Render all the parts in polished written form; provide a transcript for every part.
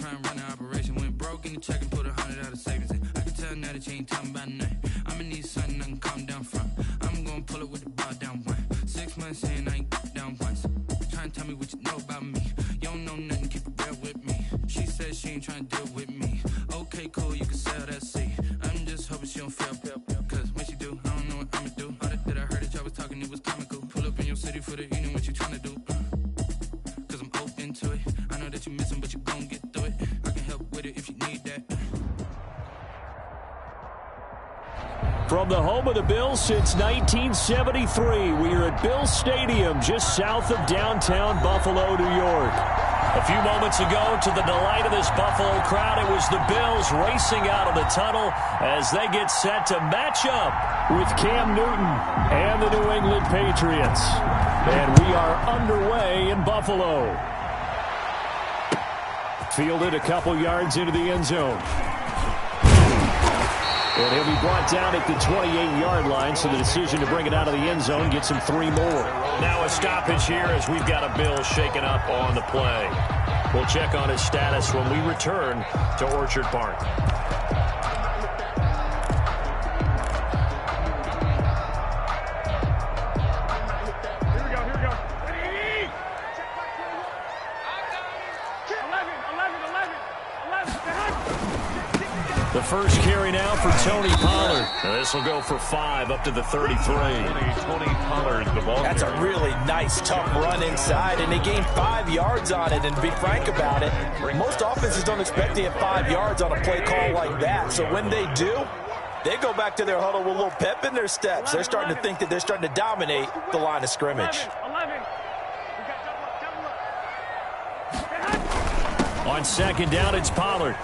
try and run the operation. Went broke in the check and put 100 out of savings in. I can tell now that you ain't talking about nothing. I'ma need something I can calm down from. I'm gonna pull it with the bar down one. 6 months in, I ain't down once. Try and tell me what you know about me. You don't know nothing, keep it real with me. She said she ain't trying to deal with me. Okay, cool, you can sell that seat. I'm just hoping she don't fail. Cause when she do, I don't know what I'ma do. All that I heard that y'all was talking, it was comical. Pull up in your city for the evening, what you trying to do? Cause I'm open to it. I know that you missing, but you gon' get through it. I can help with it if you need that. From the home of the Bills since 1973, we are at Bills Stadium just south of downtown Buffalo, New York. A few moments ago, to the delight of this Buffalo crowd, it was the Bills racing out of the tunnel as they get set to match up with Cam Newton and the New England Patriots. And we are underway in Buffalo. Fielded a couple yards into the end zone. And he'll be brought down at the 28-yard line, so the decision to bring it out of the end zone gets him 3 more. Now a stoppage here as we've got a Bill shaken up on the play. We'll check on his status when we return to Orchard Park. The first carry now for Tony Pollard. This will go for 5 up to the 33. Tony Pollard, the ball. That's a really nice, tough run inside, and they gained 5 yards on it. And to be frank about it, most offenses don't expect to get 5 yards on a play call like that. So when they do, they go back to their huddle with a little pep in their steps. They're starting to think that they're starting to dominate the line of scrimmage. 11. On second down, it's Pollard.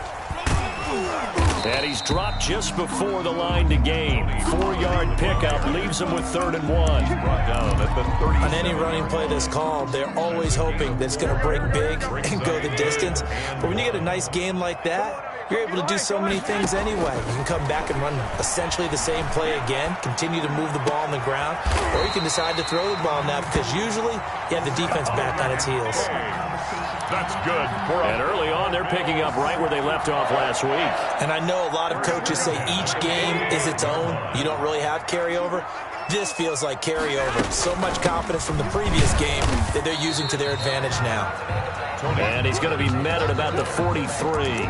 And he's dropped just before the line to gain. 4-yard pickup leaves him with 3rd and 1. On any running play that's called, they're always hoping that it's going to break big and go the distance. But when you get a nice gain like that, you're able to do so many things anyway. You can come back and run essentially the same play again, continue to move the ball on the ground, or you can decide to throw the ball now because usually you have the defense back on its heels. That's good. And early on, they're picking up right where they left off last week. And I know a lot of coaches say each game is its own. You don't really have carryover. This feels like carryover. So much confidence from the previous game that they're using to their advantage now. And he's going to be met at about the 43.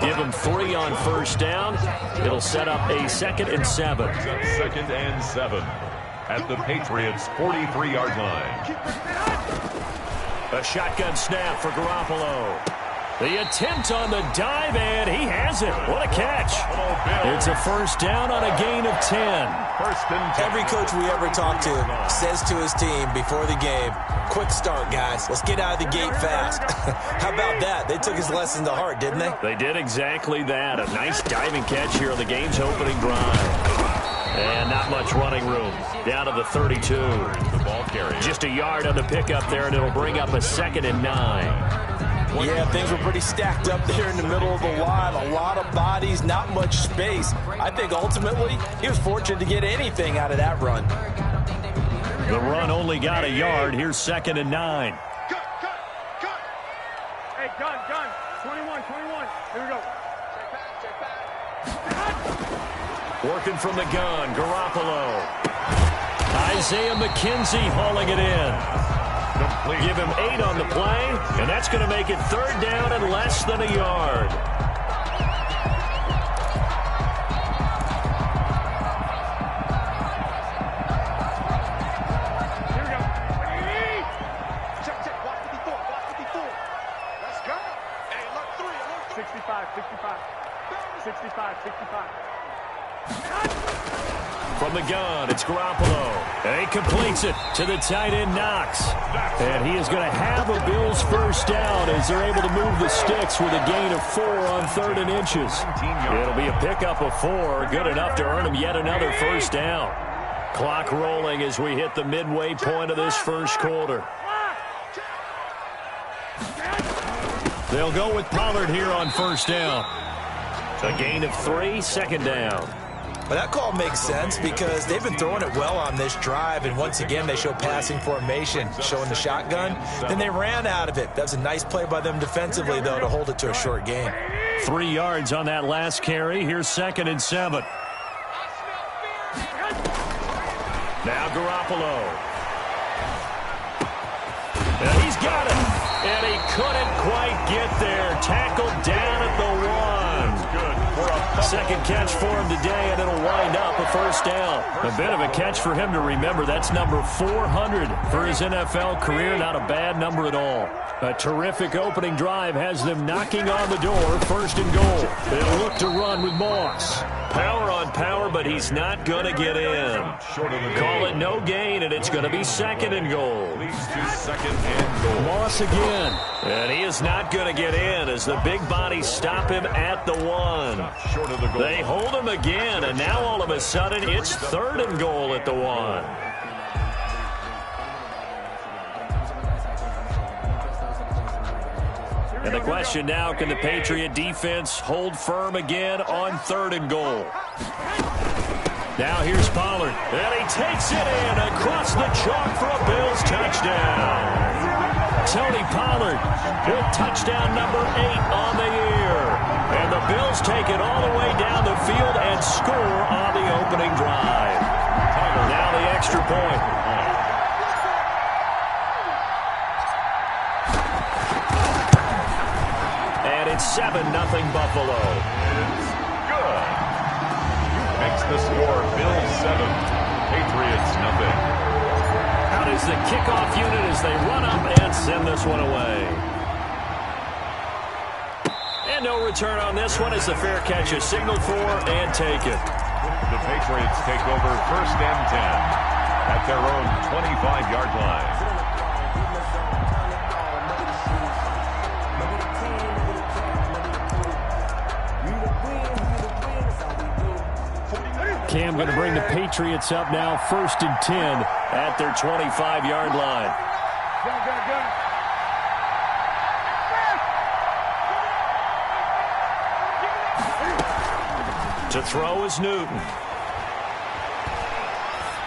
Give him 3 on first down. It'll set up a 2nd and 7. 2nd and 7 at the Patriots' 43-yard line. A shotgun snap for Garoppolo. The attempt on the dive, and he has it. What a catch. It's a first down on a gain of 10. Every coach we ever talk to says to his team before the game, quick start, guys. Let's get out of the gate fast. How about that? They took his lesson to heart, didn't they? They did exactly that. A nice diving catch here on the game's opening drive. And not much running room. Down to the 32. The ball carrier. Just a yard on the pickup there, and it'll bring up a 2nd and 9. Yeah, things were pretty stacked up there in the middle of the line. A lot of bodies, not much space. I think ultimately he was fortunate to get anything out of that run. The run only got a yard. Here's 2nd and 9. Cut. Hey, gun. 21. Here we go. Working from the gun, Garoppolo. Isaiah McKenzie hauling it in. Give him 8 on the play, and that's going to make it 3rd down and less than a yard. Here we go. Check. Watch 54. Let's go. Hey, look 3. 65. From the gun, it's Garoppolo. And he completes it to the tight end, Knox. And he is going to have a Bills first down as they're able to move the sticks with a gain of 4 on 3rd and inches. It'll be a pickup of 4, good enough to earn him yet another first down. Clock rolling as we hit the midway point of this first quarter. They'll go with Pollard here on first down. A gain of 3, 2nd down. Well, that call makes sense because they've been throwing it well on this drive, and once again they show passing formation, showing the shotgun. Then they ran out of it. That was a nice play by them defensively, though, to hold it to a short gain. 3 yards on that last carry. Here's 2nd and 7. Now Garoppolo. And he's got it. And he couldn't quite get there. Tackled down at the 1. Good for a Second catch for him today, and it'll wind up a first down. A bit of a catch for him to remember. That's number 400 for his NFL career. Not a bad number at all. A terrific opening drive has them knocking on the door. 1st and goal. They'll look to run with Moss. Power on power, but he's not going to get in. Call it no gain, and it's going to be 2nd and goal. Leads to 2nd and goal. Moss again. And he is not going to get in as the big bodies stop him at the 1. Short of the goal. They hold him again, and now all of a sudden it's 3rd and goal at the 1. And the question now, can the Patriot defense hold firm again on 3rd and goal? Now here's Pollard, and he takes it in across the chalk for a Bills touchdown. Tony Pollard with touchdown number 8 on the year. And the Bills take it all the way down the field and score on the opening drive. Now the extra point. And it's 7-0 Buffalo. It's good. Makes the score Bills 7, Patriots nothing. Out is the kickoff unit as they run up and send this one away. And no return on this one as the fair catch is signaled for and taken. The Patriots take over 1st and 10 at their own 25-yard line. Cam going to bring the Patriots up now, 1st and 10 at their 25-yard line. To throw is Newton.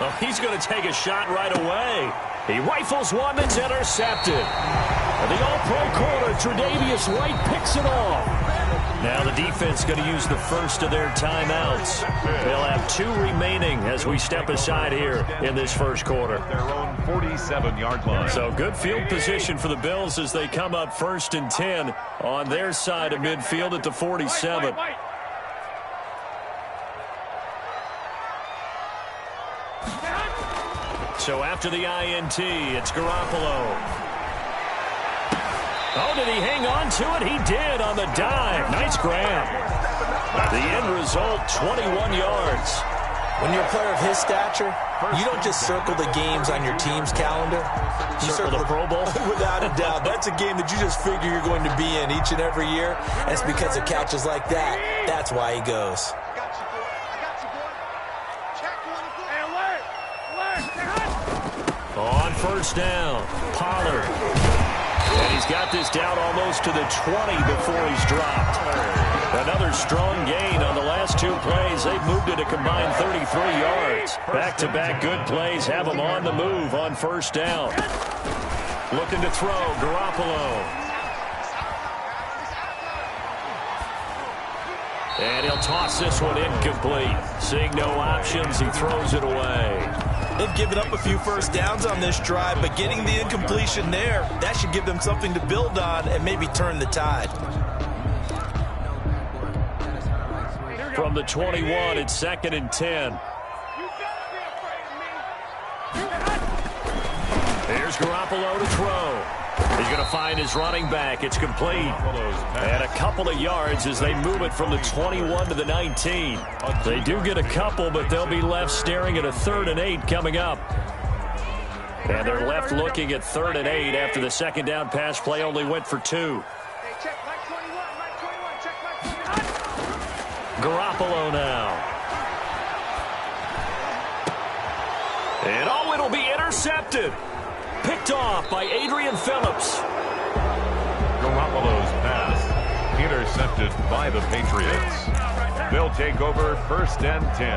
Oh, he's going to take a shot right away. He rifles one that's intercepted. And the all-pro corner, Tre'Davious White, picks it off. Now the defense going to use the first of their timeouts. They'll have 2 remaining as we step aside here in this first quarter. Their own 47-yard line. So good field position for the Bills as they come up 1st and 10 on their side of midfield at the 47. So after the INT, it's Garoppolo. Oh, did he hang on to it? He did on the dive. Nice grab. The end result, 21 yards. When you're a player of his stature, you don't just circle the games on your team's calendar. You circle the Pro Bowl? Without a doubt. That's a game that you just figure you're going to be in each and every year. And it's because of catches like that. That's why he goes. On 1st down, Pollard. And he's got this down almost to the 20 before he's dropped. Another strong gain on the last 2 plays. They've moved it a combined 33 yards. Back-to-back good plays have them on the move on 1st down. Looking to throw, Garoppolo. And he'll toss this one incomplete. Seeing no options, he throws it away. They've given up a few first downs on this drive, but getting the incompletion there, that should give them something to build on and maybe turn the tide. From the 21, it's 2nd and 10. Here's Garoppolo to throw. He's going to find his running back. It's complete. And a couple of yards as they move it from the 21 to the 19. They do get a couple, but they'll be left staring at a 3rd and 8 coming up. And they're left looking at 3rd and 8 after the 2nd down pass play only went for 2. Garoppolo now. And oh, it'll be intercepted. Picked off by Adrian Phillips. Garoppolo's pass intercepted by the Patriots. They'll take over 1st and 10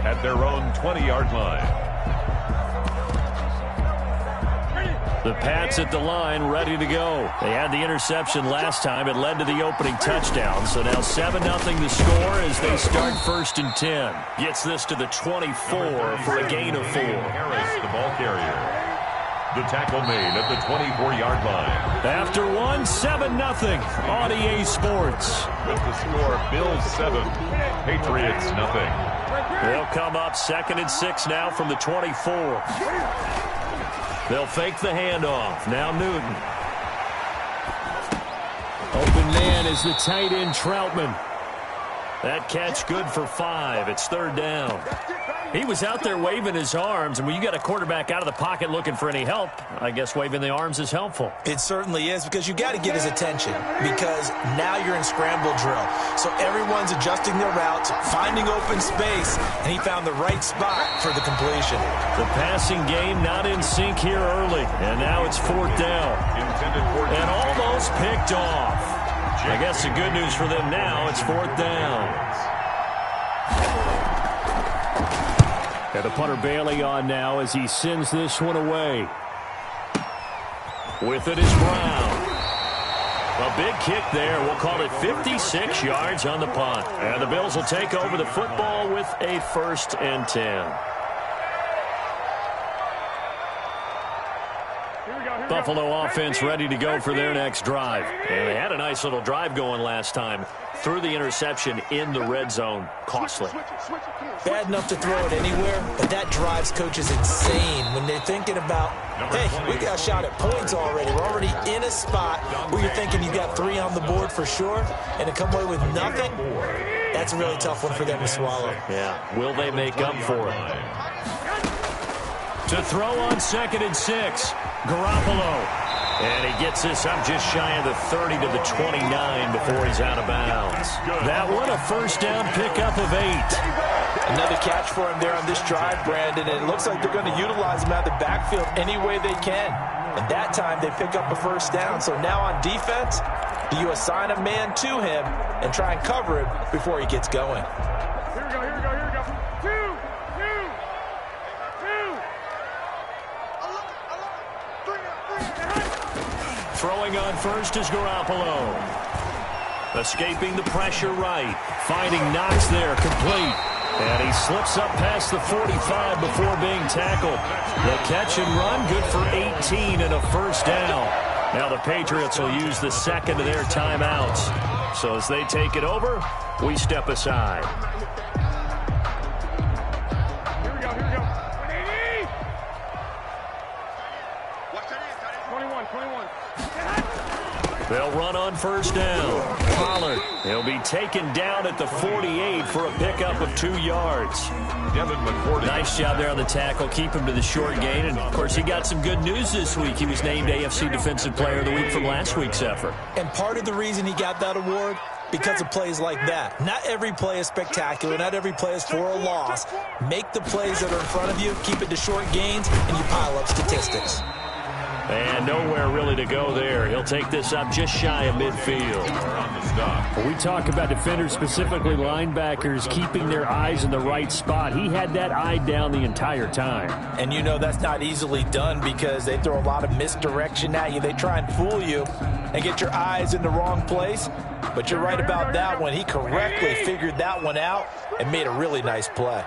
at their own 20-yard line. The Pats at the line, ready to go. They had the interception last time. It led to the opening touchdown. So now 7-0 the score as they start 1st and 10. Gets this to the 24 for a gain of 4. Harris, the ball carrier. The tackle made at the 24-yard line. After 7-0 on EA Sports. With the score, Bills 7, Patriots nothing. They'll come up 2nd and 6 now from the 24. They'll fake the handoff. Now Newton. Open man is the tight end Troutman. That catch good for 5. It's 3rd down. He was out there waving his arms, and when you got a quarterback out of the pocket looking for any help, I guess waving the arms is helpful. It certainly is, because you got to get his attention, because now you're in scramble drill. So everyone's adjusting their routes, finding open space, and he found the right spot for the completion. The passing game not in sync here early, and now it's 4th down. And almost picked off. I guess the good news for them now, it's 4th down. And the punter Bailey on now as he sends this one away. With it is Brown. A big kick there. We'll call it 56 yards on the punt. And the Bills will take over the football with a 1st and 10. Buffalo offense ready to go for their next drive. And they had a nice little drive going last time. Threw the interception in the red zone. Costly. Bad enough to throw it anywhere, but that drives coaches insane when they're thinking about, hey, we got a shot at points already. We're already in a spot where you're thinking you got 3 on the board for sure, and to come away with nothing, that's a really tough one for them to swallow. Yeah. Will they make up for it? To throw on 2nd and 6. Garoppolo. And he gets this up just shy of the 30 to the 29 before he's out of bounds. That one a 1st down pickup of 8. Another catch for him there on this drive, Brandon, and it looks like they're going to utilize him out of the backfield any way they can. And that time they pick up a 1st down. So now on defense, do you assign a man to him and try and cover him before he gets going? Here we go, here we go, here we go. 2. Throwing on 1st is Garoppolo. Escaping the pressure right. Finding Knox there, complete. And he slips up past the 45 before being tackled. The catch and run, good for 18 and a 1st down. Now the Patriots will use the 2nd of their timeouts. So as they take it over, we step aside. Here we go, here we go. 21. They'll run on 1st down. Pollard, he'll be taken down at the 48 for a pickup of 2 yards. Nice job there on the tackle. Keep him to the short gain. And, of course, he got some good news this week. He was named AFC Defensive Player of the Week from last week's effort. And part of the reason he got that award, because of plays like that. Not every play is spectacular. Not every play is for a loss. Make the plays that are in front of you, keep it to short gains, and you pile up statistics. And nowhere really to go there. He'll take this up just shy of midfield. We talk about defenders, specifically linebackers, keeping their eyes in the right spot. He had that eye down the entire time. And you know that's not easily done because they throw a lot of misdirection at you. They try and fool you and get your eyes in the wrong place. But you're right about that one. He correctly figured that one out and made a really nice play.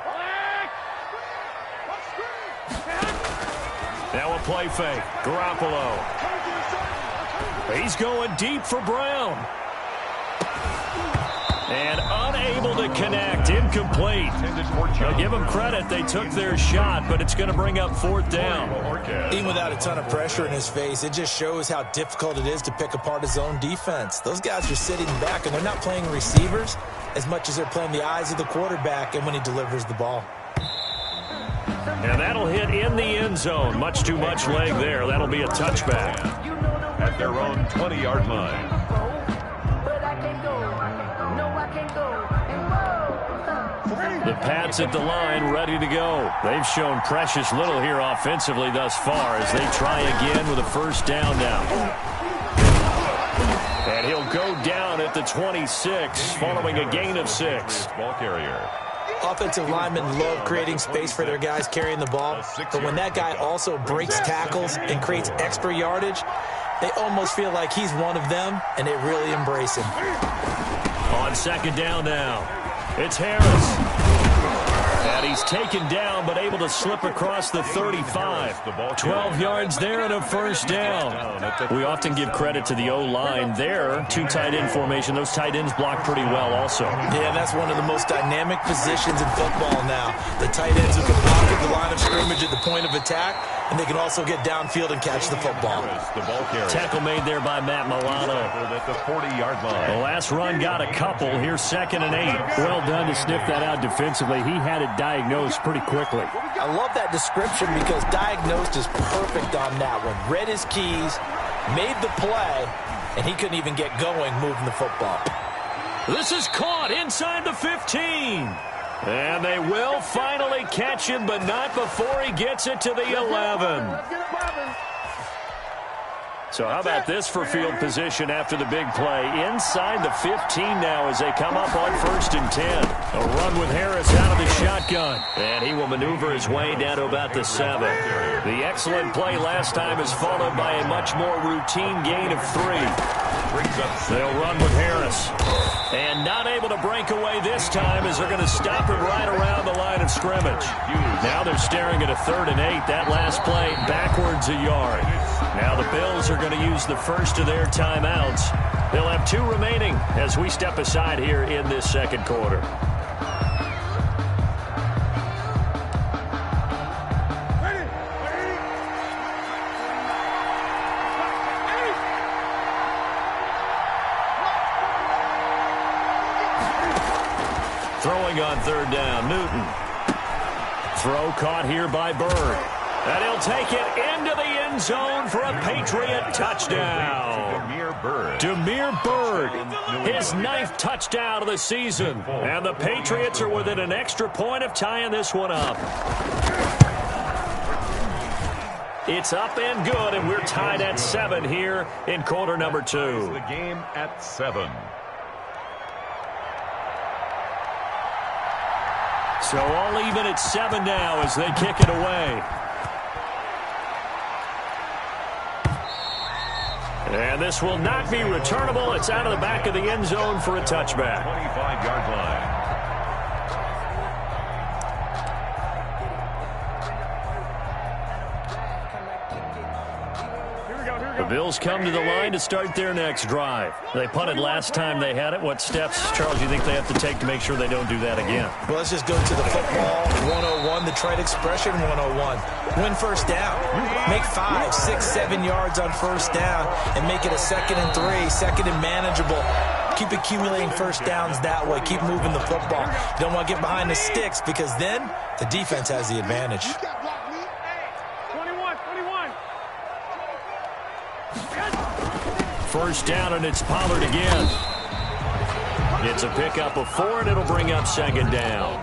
Now a play fake. Garoppolo. He's going deep for Brown. And unable to connect. Incomplete. Now give them credit. They took their shot, but it's going to bring up 4th down. Even without a ton of pressure in his face, it just shows how difficult it is to pick apart his own defense. Those guys are sitting back, and they're not playing receivers as much as they're playing the eyes of the quarterback and when he delivers the ball. And that'll hit in the end zone. Much too much leg there. That'll be a touchback. At their own 20-yard line. The Pats at the line, ready to go. They've shown precious little here offensively thus far as they try again with a 1st down now. And he'll go down at the 26 following a gain of 6. Ball carrier. Offensive linemen love creating space for their guys carrying the ball, but when that guy also breaks tackles and creates extra yardage, they almost feel like he's one of them, and they really embrace him. On second down now, it's Harris. And he's taken down, but able to slip across the 35. 12 yards there and a first down. We often give credit to the O-line there. 2 tight end formation. Those tight ends block pretty well also. Yeah, that's one of the most dynamic positions in football now. The tight ends who can block at the line of scrimmage at the point of attack, and they can also get downfield and catch the football. Tackle made there by Matt Milano. At the 40-yard line. The last run got a couple. Here's 2nd and 8. Well done to sniff that out defensively. He had it diagnosed pretty quickly. I love that description because diagnosed is perfect on that one. Read his keys, made the play, and he couldn't even get going moving the football. This is caught inside the 15. And they will finally catch him, but not before he gets it to the 11. So how about this for field position after the big play? Inside the 15 now as they come up on 1st and 10. A run with Harris out of the shotgun. And he will maneuver his way down to about the 7. The excellent play last time is followed by a much more routine gain of 3. They'll run with Harris. And not able to break away this time as they're going to stop him right around the line of scrimmage. Now they're staring at a 3rd and 8. That last play backwards a yard. Now the Bills are going to use the first of their timeouts. They'll have 2 remaining as we step aside here in this second quarter. Throwing on 3rd down, Newton. Throw caught here by Bird. And he'll take it into the end zone for a Patriot touchdown. Demir Bird, his 9th touchdown of the season. And the Patriots are within an extra point of tying this one up. It's up and good, and we're tied at 7 here in quarter number 2. The game at 7. So all even at 7 now as they kick it away. And this will not be returnable. It's out of the back of the end zone for a touchback. 25-yard line. The Bills come to the line to start their next drive. They punted last time they had it. What steps, Charles, do you think they have to take to make sure they don't do that again? Well, let's just go to the football 101, the trade expression 101. Win first down. Make 5, 6, 7 yards on first down and make it a 2nd and 3, 2nd and manageable. Keep accumulating first downs that way. Keep moving the football. You don't want to get behind the sticks because then the defense has the advantage. First down, and it's Pollard again. It's a pickup of 4, and it'll bring up 2nd down.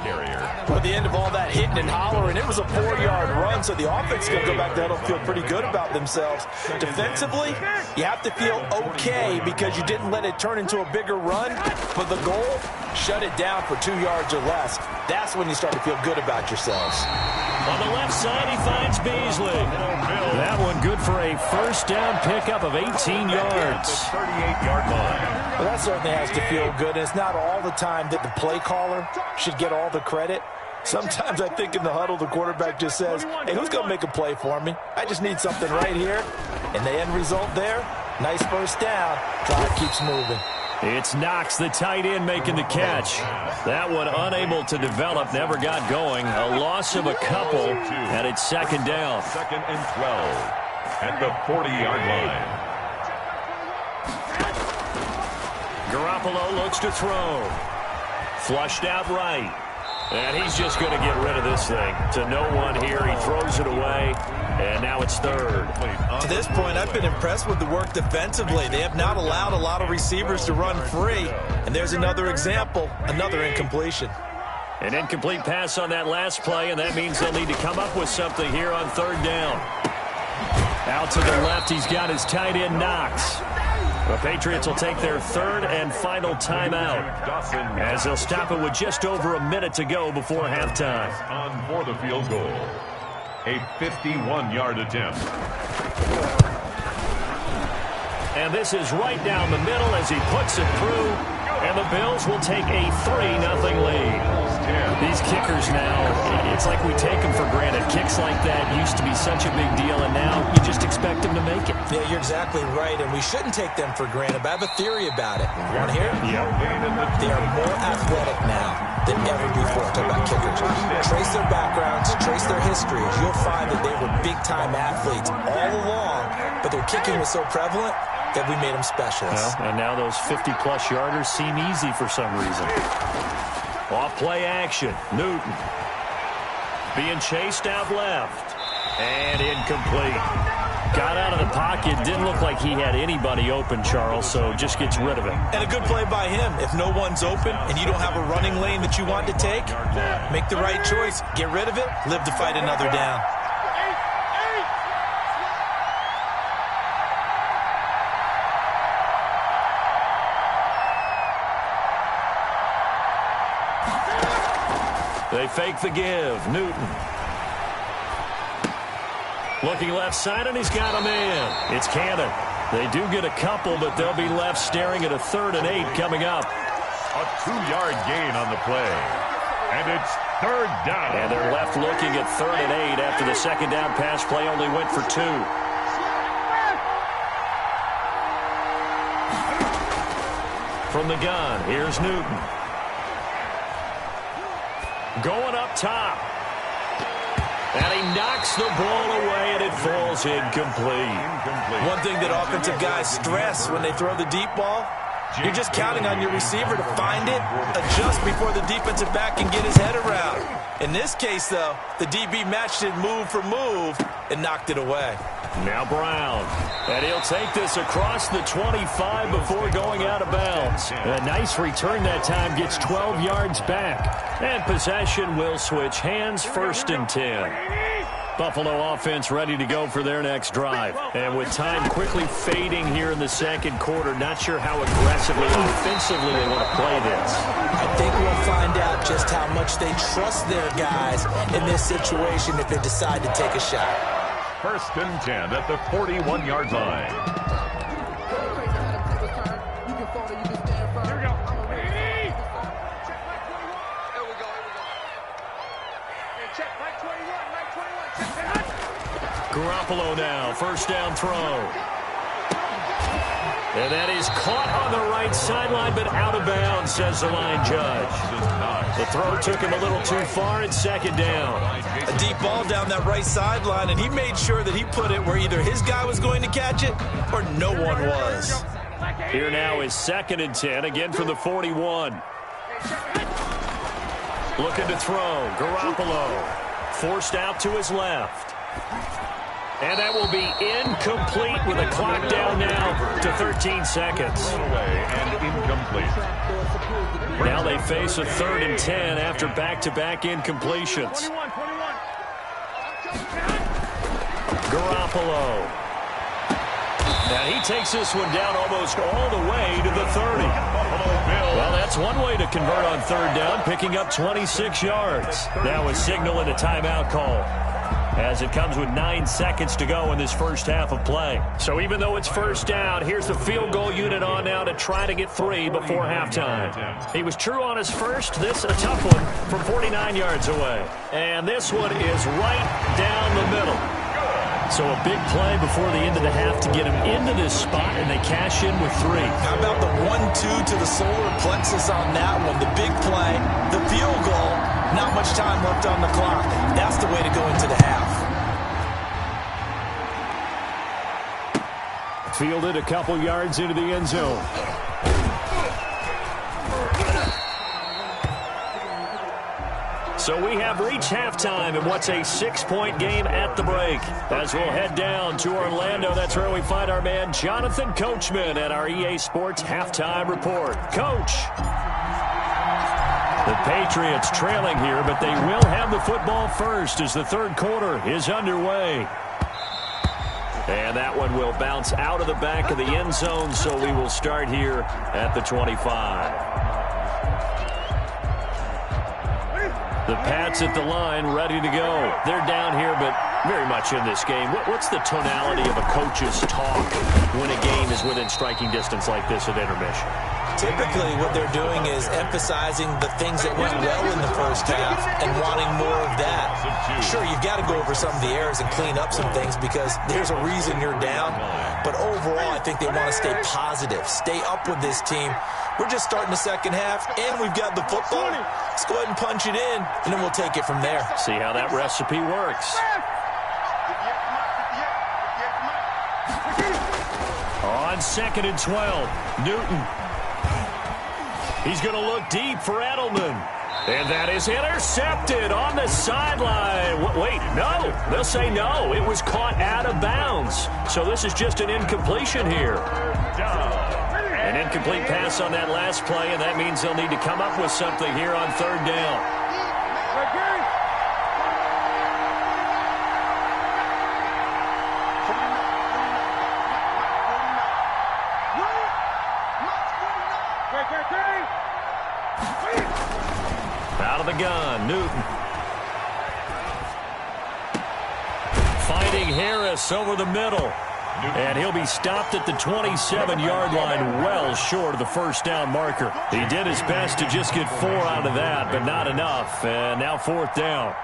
At the end of all that hitting and hollering, it was a 4-yard run, so the offense is going to go back there and feel pretty good about themselves. Defensively, you have to feel okay because you didn't let it turn into a bigger run, but the goal, shut it down for 2 yards or less. That's when you start to feel good about yourselves. On the left side, he finds Beasley. That one good for a first down pickup of 18 yards. 38-yard line. Well, that certainly has to feel good. And it's not all the time that the play caller should get all the credit. Sometimes I think in the huddle, the quarterback just says, hey, who's going to make a play for me? I just need something right here. And the end result there, nice first down. Drive keeps moving. It's Knox, the tight end, making the catch. That one unable to develop, never got going. A loss of a couple, and it's 2nd down. 2nd and 12 at the 40-yard line. Garoppolo looks to throw. Flushed out right. And he's just going to get rid of this thing. To no one here. He throws it away. And now it's 3rd. To this point, I've been impressed with the work defensively. They have not allowed a lot of receivers to run free. And there's another example, another incompletion. An incomplete pass on that last play, and that means they'll need to come up with something here on 3rd down. Out to the left, he's got his tight end, Knox. The Patriots will take their third and final timeout as they'll stop it with just over a minute to go before halftime. On for the field goal. A 51-yard attempt. And this is right down the middle as he puts it through. And the Bills will take a 3-0 lead. These kickers now, it's like we take them for granted. Kicks like that used to be such a big deal, and now you just expect them to make it. Yeah, you're exactly right, and we shouldn't take them for granted, but I have a theory about it. You want to hear it? Yeah. They are more athletic now than ever before. Talk about kickers. Trace their backgrounds, trace their histories. You'll find that they were big-time athletes all along, but their kicking was so prevalent that we made them specialists. Well, and now those 50-plus yarders seem easy for some reason. Off play action. Newton being chased out left. And incomplete. Got out of the pocket. Didn't look like he had anybody open, Charles, so just gets rid of it. And a good play by him. If no one's open and you don't have a running lane that you want to take, make the right choice. Get rid of it. Live to fight another down. They fake the give. Newton. Looking left side, and he's got a man. It's Cannon. They do get a couple, but they'll be left staring at a 3rd and 8 coming up. A 2-yard gain on the play. And it's 3rd down. And they're left looking at 3rd and 8 after the second down pass play only went for 2. From the gun, here's Newton. Going up top. And he knocks the ball away, and it falls incomplete. One thing that offensive guys stress when they throw the deep ball, you're just counting on your receiver to find it, adjust before the defensive back can get his head around. In this case, though, the DB matched it move for move and knocked it away. Now Brown. And he'll take this across the 25 before going out of bounds. A nice return that time, gets 12 yards back. And possession will switch hands, 1st and 10. Buffalo offense ready to go for their next drive. And with time quickly fading here in the second quarter, not sure how aggressively offensively they want to play this. I think we'll find out just how much they trust their guys in this situation if they decide to take a shot. 1st and 10 at the 41-yard line. Garoppolo now, 1st down throw. And that is caught on the right sideline, but out of bounds, says the line judge. The throw took him a little too far. It's 2nd down. A deep ball down that right sideline, and he made sure that he put it where either his guy was going to catch it or no one was. Here now is 2nd and 10, again from the 41. Looking to throw. Garoppolo forced out to his left. And that will be incomplete with a clock down now to 13 seconds. And incomplete. Now they face a 3rd and 10 after back-to-back incompletions. Garoppolo. And he takes this one down almost all the way to the 30. Well, that's one way to convert on 3rd down, picking up 26 yards. Now a signal and a timeout call, as it comes with 9 seconds to go in this first half of play. So even though it's 1st down, here's the field goal unit on now to try to get 3 before halftime. He was true on his first. This a tough one from 49 yards away. And this one is right down the middle. So a big play before the end of the half to get him into this spot, and they cash in with 3. How about the 1-2 to the solar plexus on that one? The big play, the field goal, not much time left on the clock. That's the way to go into the half. Fielded a couple yards into the end zone. So we have reached halftime in what's a 6-point game at the break. As we'll head down to Orlando, that's where we find our man Jonathan Coachman at our EA Sports Halftime Report. Coach. The Patriots trailing here, but they will have the football first as the third quarter is underway. And that one will bounce out of the back of the end zone, so we will start here at the 25. The Pats at the line, ready to go. They're down here, but very much in this game. What's the tonality of a coach's talk when a game is within striking distance like this at intermission? Typically, what they're doing is emphasizing the things that went well in the first half and wanting more of that. Sure, you've got to go over some of the errors and clean up some things because there's a reason you're down. But overall, I think they want to stay positive, stay up with this team. We're just starting the second half, and we've got the football. Let's go ahead and punch it in, and then we'll take it from there. See how that recipe works. On 2nd and 12, Newton. He's going to look deep for Edelman. And that is intercepted on the sideline. Wait, no. They'll say no. It was caught out of bounds. So this is just an incompletion here. An incomplete pass on that last play, and that means they'll need to come up with something here on 3rd down. Out of the gun, Newton. Finding Harris over the middle. And he'll be stopped at the 27-yard line, well short of the first down marker. He did his best to just get 4 out of that, but not enough. And now 4th down.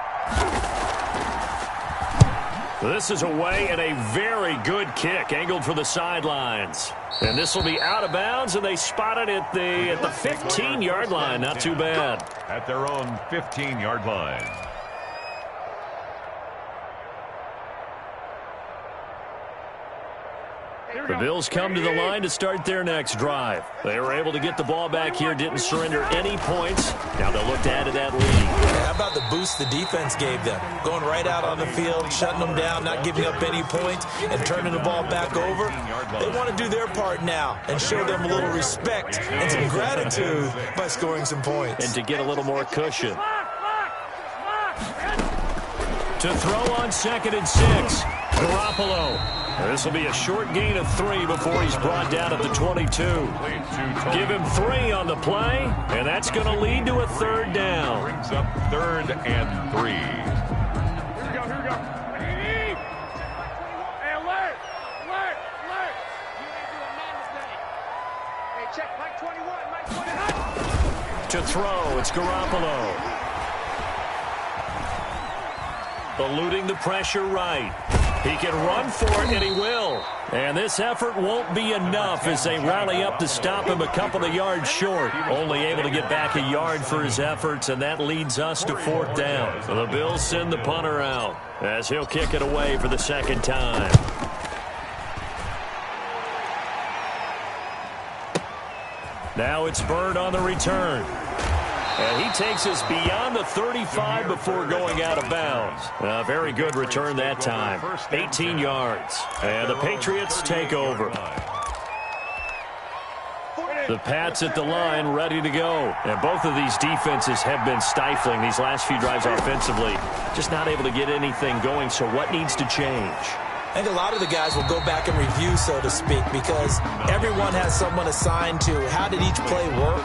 This is away and a very good kick, angled for the sidelines. And this will be out of bounds, and they spot it at the 15-yard line. Not too bad. At their own 15-yard line. The Bills come to the line to start their next drive. They were able to get the ball back here, didn't surrender any points. Now they'll look to add to that lead. How about the boost the defense gave them? Going right out on the field, shutting them down, not giving up any points, and turning the ball back over. They want to do their part now and show them a little respect and some gratitude by scoring some points. And to get a little more cushion. To throw on 2nd and 6, Garoppolo. This will be a short gain of 3 before he's brought down at the 22. Give him 3 on the play, and that's going to lead to a 3rd down. Brings up 3rd and 3. Here we go. Hey, alert. You ain't doing madness day. Hey, check Mike 21, Mike 21. To throw, it's Garoppolo. Eluding the pressure right. He can run for it, and he will. And this effort won't be enough as they rally up to stop him a couple of yards short. Only able to get back a yard for his efforts, and that leads us to 4th down. So the Bills send the punter out as he'll kick it away for the 2nd time. Now it's Bird on the return. And he takes us beyond the 35 before going out of bounds. A very good return that time. 18 yards. And the Patriots take over. The Pats at the line, ready to go. And both of these defenses have been stifling these last few drives offensively. Just not able to get anything going, so what needs to change? I think a lot of the guys will go back and review, so to speak, because everyone has someone assigned to how did each play work.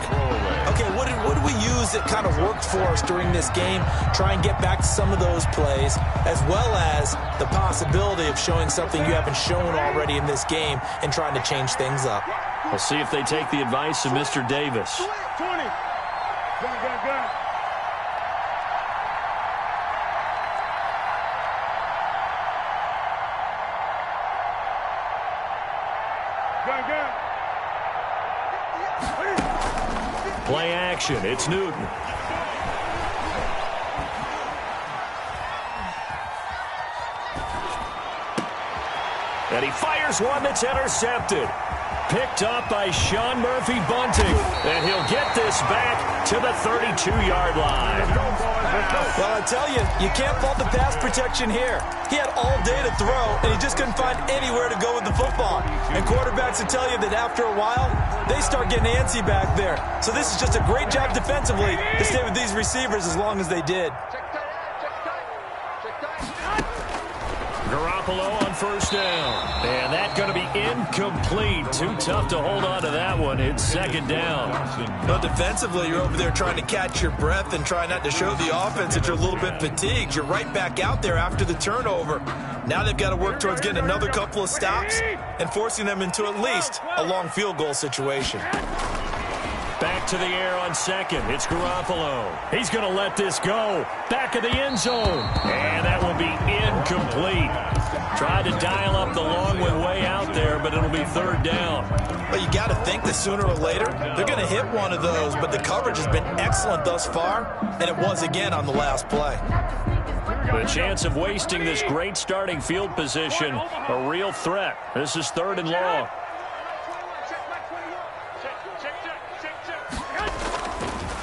Okay, what did we use that kind of worked for us during this game? Try and get back to some of those plays, as well as the possibility of showing something you haven't shown already in this game and trying to change things up. We'll see if they take the advice of Mr. Davis. 20. Gun. Play action. It's Newton. And he fires one that's intercepted. Picked up by Sean Murphy Bunting. And he'll get this back to the 32-yard line. Well, I tell you, you can't fault the pass protection here. He had all day to throw, and he just couldn't find anywhere to go with the football. And quarterbacks will tell you that after a while, they start getting antsy back there. So this is just a great job defensively to stay with these receivers as long as they did. Garoppolo on first down. And that's going to be incomplete. Too tough to hold on to that one. It's second down. But defensively, you're over there trying to catch your breath and try not to show the offense that you're a little bit fatigued. You're right back out there after the turnover. Now they've got to work towards getting another couple of stops and forcing them into at least a long field goal situation. Back to the air on second. It's Garoppolo. He's going to let this go. Back of the end zone. And that will be incomplete. Tried to dial up the long one way out there, but it'll be third down. But you got to think that sooner or later, they're going to hit one of those. But the coverage has been excellent thus far, and it was again on the last play. The chance of wasting this great starting field position, a real threat. This is third and long.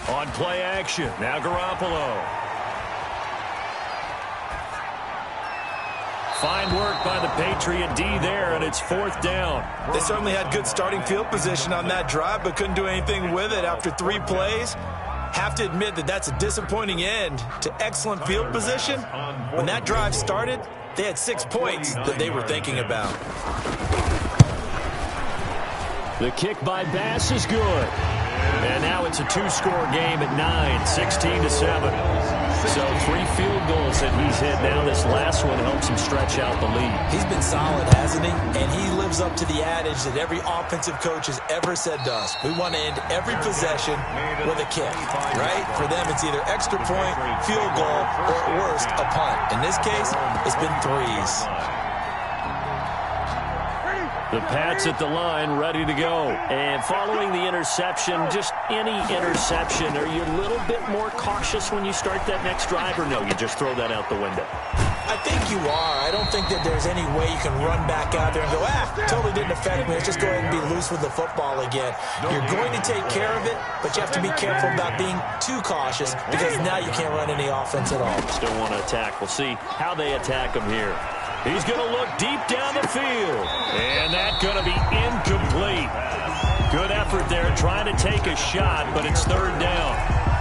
On play action, now Garoppolo. Fine work by the Patriot D there, and it's fourth down. They certainly had good starting field position on that drive, but couldn't do anything with it after 3 plays. Have to admit that that's a disappointing end to excellent field position. When that drive started, they had 6 points that they were thinking about. The kick by Bass is good. And now it's a 2-score game at 9, 16-7. So 3 field goals that he's hit now. This last one helps him stretch out the lead. He's been solid, hasn't he? And he lives up to the adage that every offensive coach has ever said to us. We want to end every possession with a kick, right? For them, it's either extra point, field goal, or at worst, a punt. In this case, it's been 3s. The Pats at the line, ready to go. And following the interception, just any interception, are you a little bit more cautious when you start that next drive, or no, you just throw that out the window? I think you are. I don't think that there's any way you can run back out there and go, totally didn't affect me. Let's just go ahead and be loose with the football again. You're going to take care of it, but you have to be careful about being too cautious because now you can't run any offense at all. Still want to attack. We'll see how they attack him here. He's going to look deep down the field. And that's going to be incomplete. Good effort there trying to take a shot, but it's third down.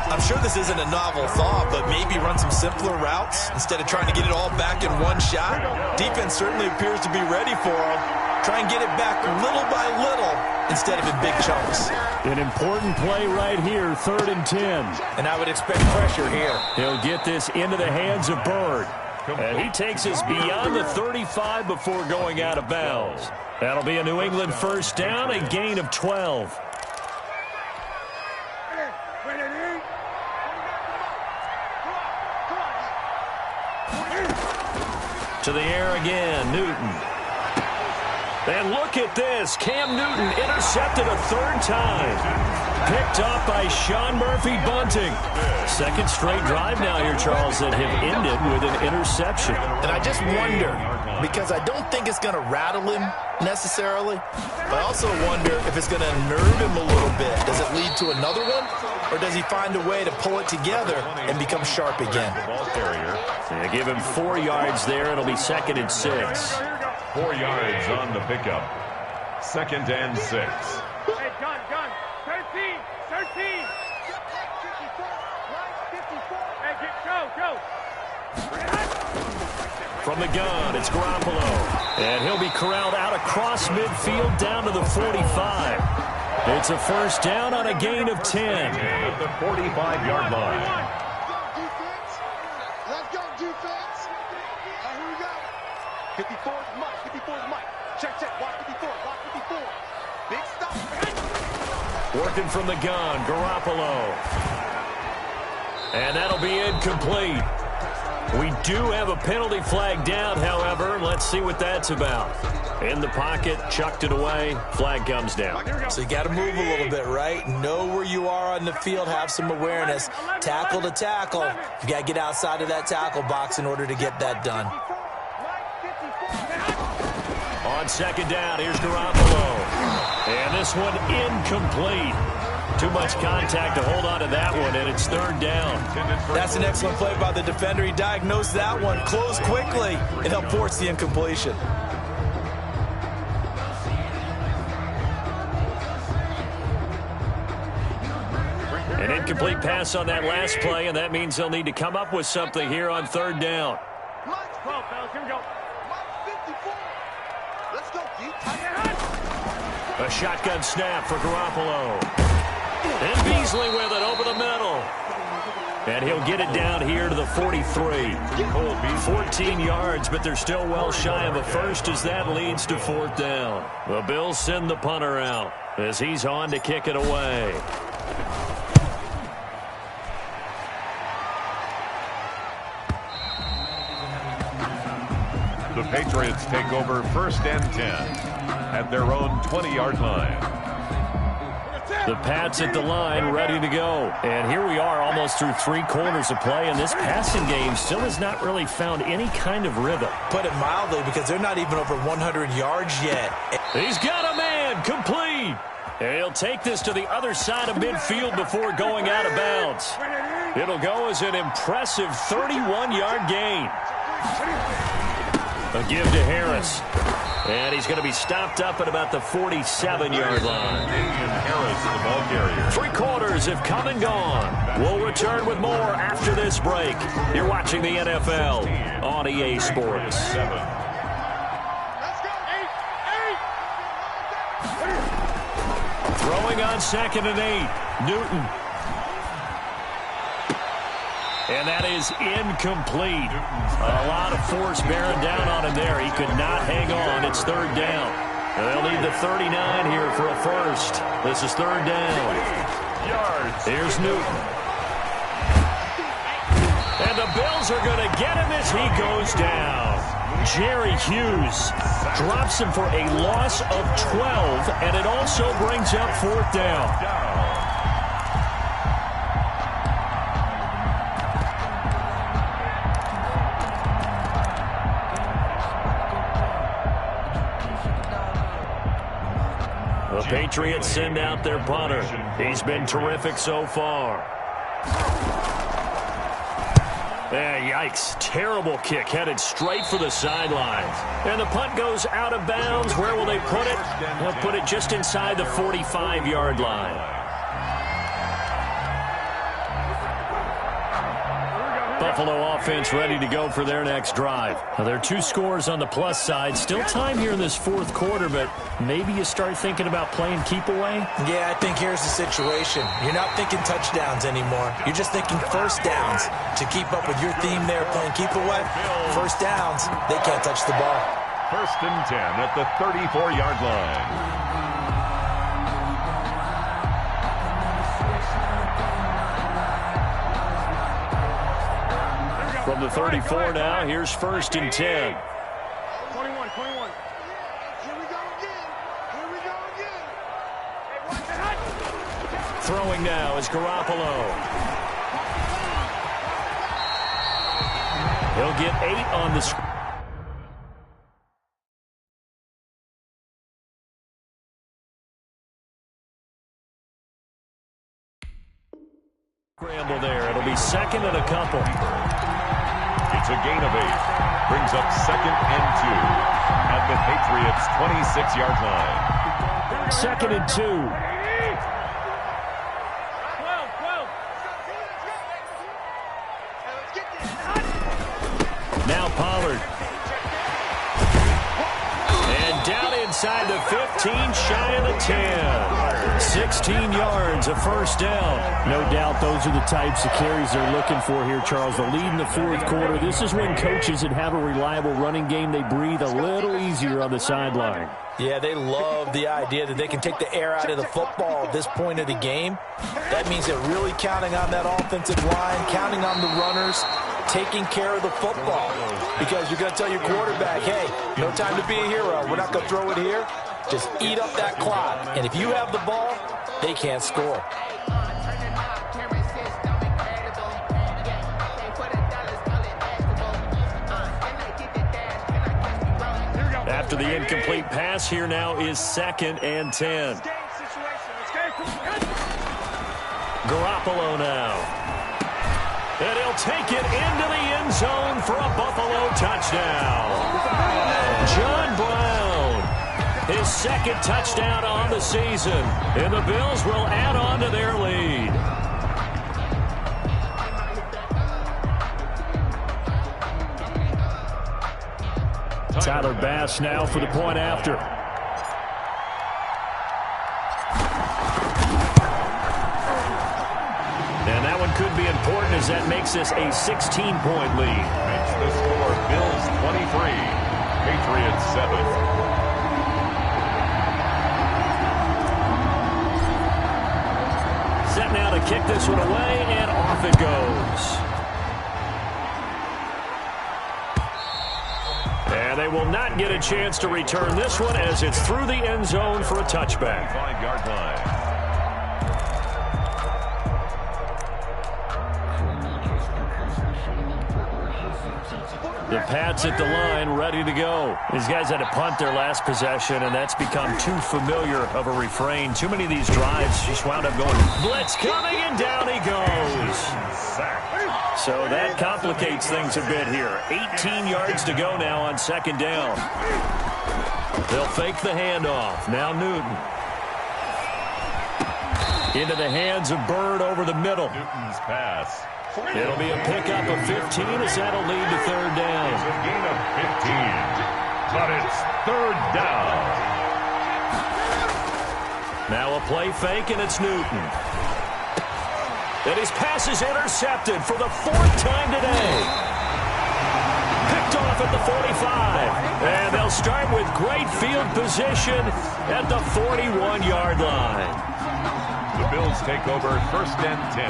I'm sure this isn't a novel thought, but maybe run some simpler routes instead of trying to get it all back in one shot. Defense certainly appears to be ready for him. Try and get it back little by little instead of in big chunks. An important play right here, 3rd and 10. And I would expect pressure here. He'll get this into the hands of Bird. And he takes us beyond the 35 before going out of bounds. That'll be a New England first down, a gain of 12. To the air again, Newton. And look at this. Cam Newton intercepted a 3rd time. Picked up by Sean Murphy-Bunting. 2nd straight drive now here, Charles, that have ended with an interception. And I just wonder, because I don't think it's going to rattle him necessarily, but I also wonder if it's going to unnerve him a little bit. Does it lead to another one, or does he find a way to pull it together and become sharp again? Yeah, give him 4 yards there. It'll be 2nd and 6. 4 yards on the pickup. 2nd and 6. Hey, gun. 13. Hey, go. From the gun, it's Garoppolo. And he'll be corralled out across midfield down to the 45. It's a first down on a gain of 10. At the 45-yard line. Let's go, defense. Here we go. 54 is Mike. Check. Block 54. Big stop. Working from the gun, Garoppolo. And that'll be incomplete. We do have a penalty flag down, however. Let's see what that's about. In the pocket, chucked it away. Flag comes down. So you got to move a little bit, right? Know where you are on the field. Have some awareness. Tackle to tackle. You got to get outside of that tackle box in order to get that done. On 2nd down, here's Garoppolo. And this one incomplete. Too much contact to hold on to that one, and it's 3rd down. That's an excellent play by the defender. He diagnosed that one, closed quickly, and helped force the incompletion. An incomplete pass on that last play, and that means they'll need to come up with something here on 3rd down. 12, fellas, here we go. A shotgun snap for Garoppolo. And Beasley with it over the middle. And he'll get it down here to the 43. 14 yards, but they're still well shy of a first as that leads to 4th down. The Bills send the punter out as he's on to kick it away. The Patriots take over 1st and 10 at their own 20-yard line. The Pats at the line, ready to go. And here we are almost through 3 quarters of play, and this passing game still has not really found any kind of rhythm. Put it mildly, because they're not even over 100 yards yet. He's got a man, complete. And he'll take this to the other side of midfield before going out of bounds. It'll go as an impressive 31-yard gain. A give to Harris. And he's going to be stopped up at about the 47-yard line. Harris, the ball carrier. 3 quarters have come and gone. We'll return with more after this break. You're watching the NFL on EA Sports. Throwing on 2nd and 8. Newton. And that is incomplete. A lot of force bearing down on him there. He could not hang on. It's 3rd down. They'll need the 39 here for a first. This is 3rd down. Here's Newton. And the Bills are going to get him as he goes down. Jerry Hughes drops him for a loss of 12, and it also brings up 4th down. The Patriots send out their punter. He's been terrific so far. Yikes. Terrible kick headed straight for the sidelines. And the punt goes out of bounds. Where will they put it? They'll put it just inside the 45-yard line. Buffalo offense ready to go for their next drive. Now, there are 2 scores on the plus side. Still time here in this 4th quarter, but maybe you start thinking about playing keep away? Yeah, I think here's the situation. You're not thinking touchdowns anymore. You're just thinking 1st downs. To keep up with your theme there, playing keep away, 1st downs, they can't touch the ball. 1st and 10 at the 34-yard line. From the 34 now, here's 1st and 10. 21. Here we go again. Throwing now is Garoppolo. He'll get 8 on the screen. Scramble there. It'll be 2nd and a couple. It's a gain of 8. Brings up 2nd and 2 at the Patriots' 26-yard line. 2nd and 2. 12. Now Pollard. And down inside the 15, shy of the 10. 16 yards, a 1st down. No doubt those are the types of carries they're looking for here, Charles. The lead in the 4th quarter. This is when coaches that have a reliable running game, they breathe a little easier on the sideline. Yeah, they love the idea that they can take the air out of the football at this point of the game. That means they're really counting on that offensive line, counting on the runners, taking care of the football. Because you're going to tell your quarterback, hey, no time to be a hero. We're not going to throw it here. Just eat up that clock. And if you have the ball, they can't score. After the incomplete pass, here now is 2nd and 10. Garoppolo now. And he'll take it into the end zone for a Buffalo touchdown. John Brown, his 2nd touchdown on the season. And the Bills will add on to their lead. Tyler Bass now for the point after. could be important as that makes this a 16-point lead. Makes the score Bills 23, Patriots 7. Set now to kick this one away, and off it goes. And they will not get a chance to return this one as it's through the end zone for a touchback. 5-yard line. The Pats at the line, ready to go. These guys had to punt their last possession, and that's become too familiar of a refrain. Too many of these drives just wound up going, blitz coming, and down he goes. So that complicates things a bit here. 18 yards to go now on second down. They'll fake the handoff. Now Newton. Into the hands of Bird over the middle. Newton's pass. It'll be a pickup of 15 as that'll lead to third down. It's a gain of 15. But it's third down. Now a play fake, and it's Newton. And his pass is intercepted for the fourth time today. Picked off at the 45. And they'll start with great field position at the 41-yard line. The Bills take over first and 10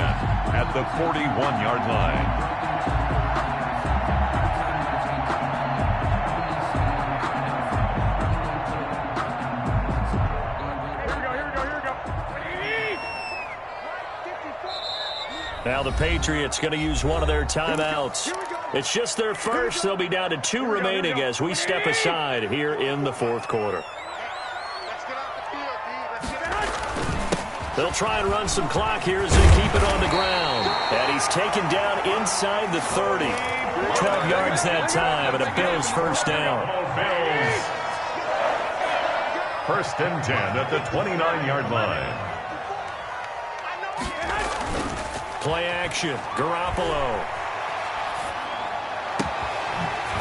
at the 41-yard line. Now the Patriots going to use one of their timeouts. It's just their first. They'll be down to 2 remaining as we step aside here in the fourth quarter. They'll try and run some clock here as they keep it on the ground. And he's taken down inside the 30. 12 yards that time, and a Bills first down. Bills. First and 10 at the 29-yard line. Play action. Garoppolo.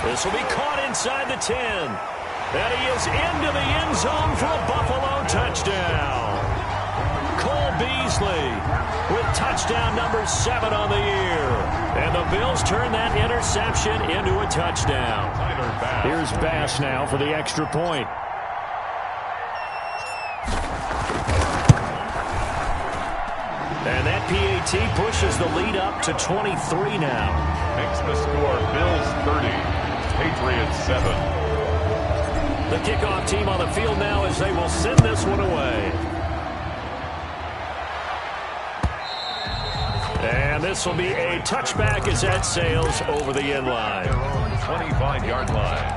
This will be caught inside the 10. And he is into the end zone for a Buffalo touchdown. Cole Beasley with touchdown number 7 on the year. And the Bills turn that interception into a touchdown. Here's Bass now for the extra point. And that PAT pushes the lead up to 23 now. Makes the score Bills 30, Patriots 7. The kickoff team on the field now as they will send this one away. And this will be a touchback as that sails over the end line. 25-yard line.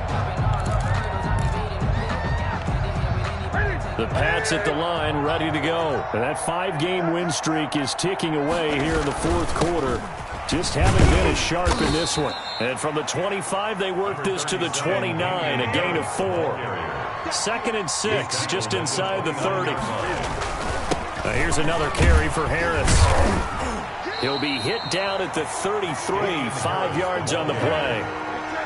The Pats at the line, ready to go. And that 5-game win streak is ticking away here in the fourth quarter. Just haven't been as sharp in this one. And from the 25, they work this to the 29, a gain of 4. 2nd and 6, just inside the 30. Here's another carry for Harris. He'll be hit down at the 33, 5 yards on the play.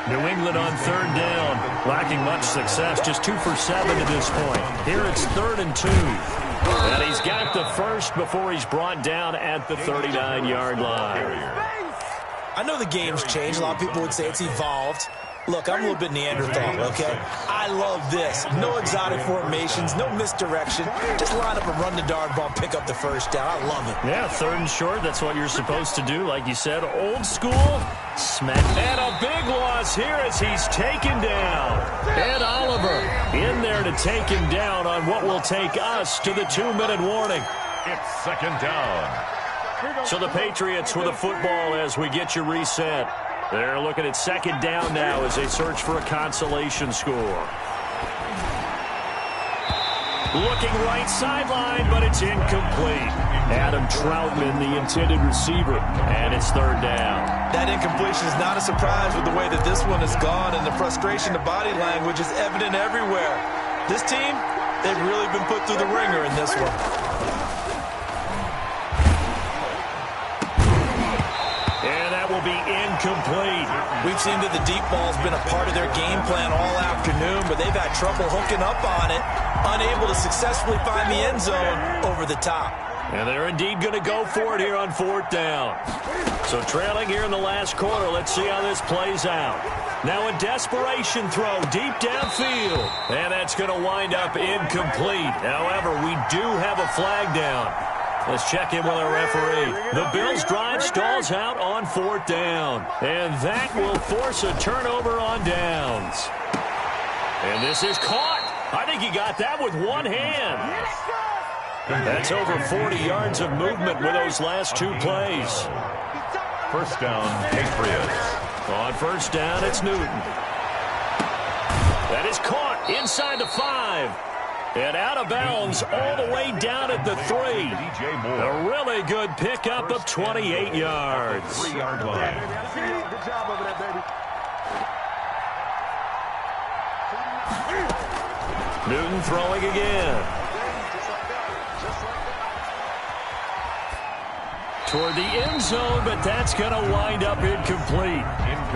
New England on third down, lacking much success, just 2 for 7 to this point. Here it's 3rd and 2. And he's got the first before he's brought down at the 39-yard line. I know the game's changed. A lot of people would say it's evolved. Look, I'm a little bit Neanderthal, okay? I love this. No exotic formations, no misdirection. Just line up and run the dart ball, pick up the first down. I love it. Yeah, 3rd and short, that's what you're supposed to do. Like you said, old school, smack. And a big loss here as he's taken down. Ed Oliver in there to take him down on what will take us to the 2-minute warning. It's 2nd down. So the Patriots with a football as we get you reset. They're looking at 2nd down now as they search for a consolation score. Looking right sideline, but it's incomplete. Adam Troutman, the intended receiver, and it's 3rd down. That incompletion is not a surprise with the way that this one has gone, and the frustration, the body language is evident everywhere. This team, they've really been put through the ringer in this one. Will be incomplete. We've seen that the deep ball's been a part of their game plan all afternoon, but they've had trouble hooking up on it, unable to successfully find the end zone over the top. And they're indeed going to go for it here on 4th down. So trailing here in the last quarter. Let's see how this plays out. Now a desperation throw deep downfield. And that's going to wind up incomplete. However, we do have a flag down. Let's check in with our referee. The Bills drive stalls out on 4th down. And that will force a turnover on downs. And this is caught. I think he got that with one hand. That's over 40 yards of movement with those last 2 plays. First down, Patriots. On 1st down, it's Newton. That is caught inside the 5. And out of bounds all the way down at the 3. A really good pickup of 28 yards. 3-yard line. Good job over there, baby. Newton throwing again. Toward the end zone, but that's going to wind up incomplete.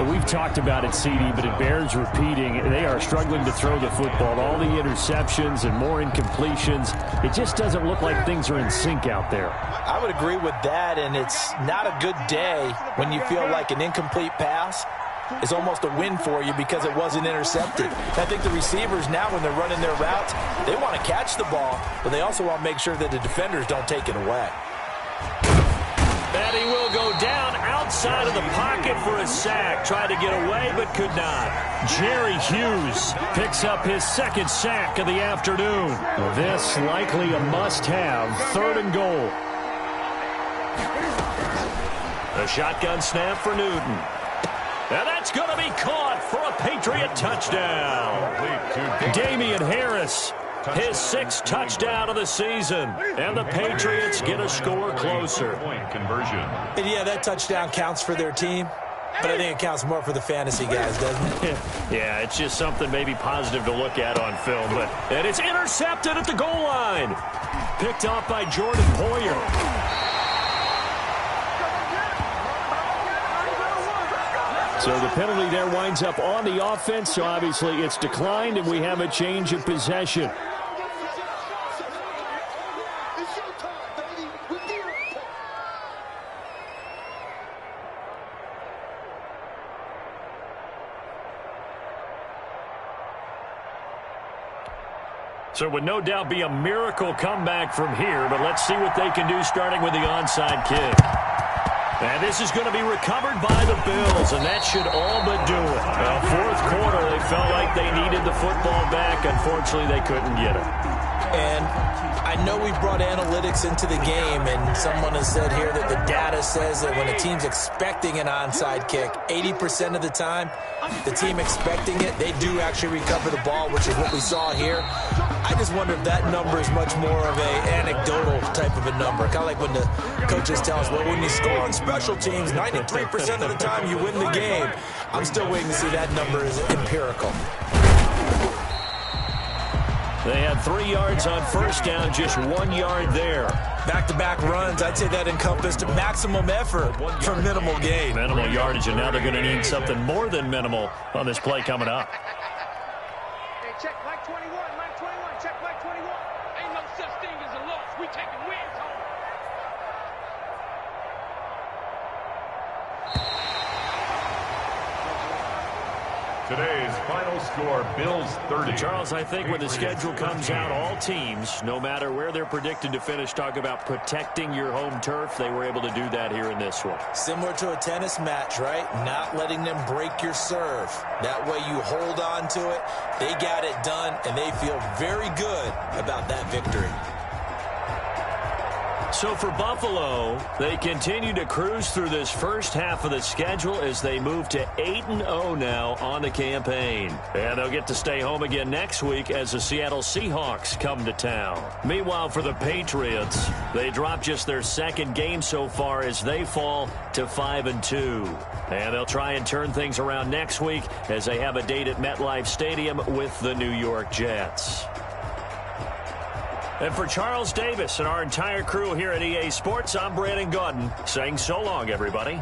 We've talked about it, CD, but it bears repeating. They are struggling to throw the football. All the interceptions and more incompletions. It just doesn't look like things are in sync out there. I would agree with that, and it's not a good day when you feel like an incomplete pass is almost a win for you because it wasn't intercepted. I think the receivers now, when they're running their routes, they want to catch the ball, but they also want to make sure that the defenders don't take it away. And he will go down outside of the pocket for a sack. Tried to get away, but could not. Jerry Hughes picks up his 2nd sack of the afternoon. This likely a must-have. 3rd and goal. A shotgun snap for Newton. And that's going to be caught for a Patriot touchdown. Damian Harris, his 6th touchdown of the season. And the Patriots get a score closer. Point conversion. And yeah, that touchdown counts for their team, but I think it counts more for the fantasy guys, doesn't it? Yeah, it's just something maybe positive to look at on film. And it's intercepted at the goal line. Picked off by Jordan Poyer. So the penalty there winds up on the offense, so obviously it's declined, and we have a change of possession. So it would no doubt be a miracle comeback from here, but let's see what they can do starting with the onside kick. And this is going to be recovered by the Bills, and that should all but do it. Well, 4th quarter, they felt like they needed the football back. Unfortunately, they couldn't get it. And I know we brought analytics into the game, and someone has said here that the data says that when a team's expecting an onside kick, 80% of the time, the team expecting it, they do actually recover the ball, which is what we saw here. I just wonder if that number is much more of a anecdotal type of a number. Kind of like when the coaches tell us, well, when you score on special teams, 93% of the time you win the game. I'm still waiting to see that number is empirical. They had 3 yards on 1st down, just 1 yard there. Back-to-back runs, I'd say that encompassed maximum effort for minimal gain. Minimal yardage, and now they're going to need something more than minimal on this play coming up. Hey, check Mike 21, Mike 21, check Mike 21. Ain't no such thing as a loss. We taking wins home. Today's final score, Bills 30. Charles, I think when the schedule comes out, all teams, no matter where they're predicted to finish, talk about protecting your home turf. They were able to do that here in this one. Similar to a tennis match, right? Not letting them break your serve. That way you hold on to it. They got it done, and they feel very good about that victory. So for Buffalo, they continue to cruise through this first half of the schedule as they move to 8-0 now on the campaign. And they'll get to stay home again next week as the Seattle Seahawks come to town. Meanwhile, for the Patriots, they drop just their 2nd game so far as they fall to 5-2. And they'll try and turn things around next week as they have a date at MetLife Stadium with the New York Jets. And for Charles Davis and our entire crew here at EA Sports, I'm Brandon Gaudin saying so long, everybody.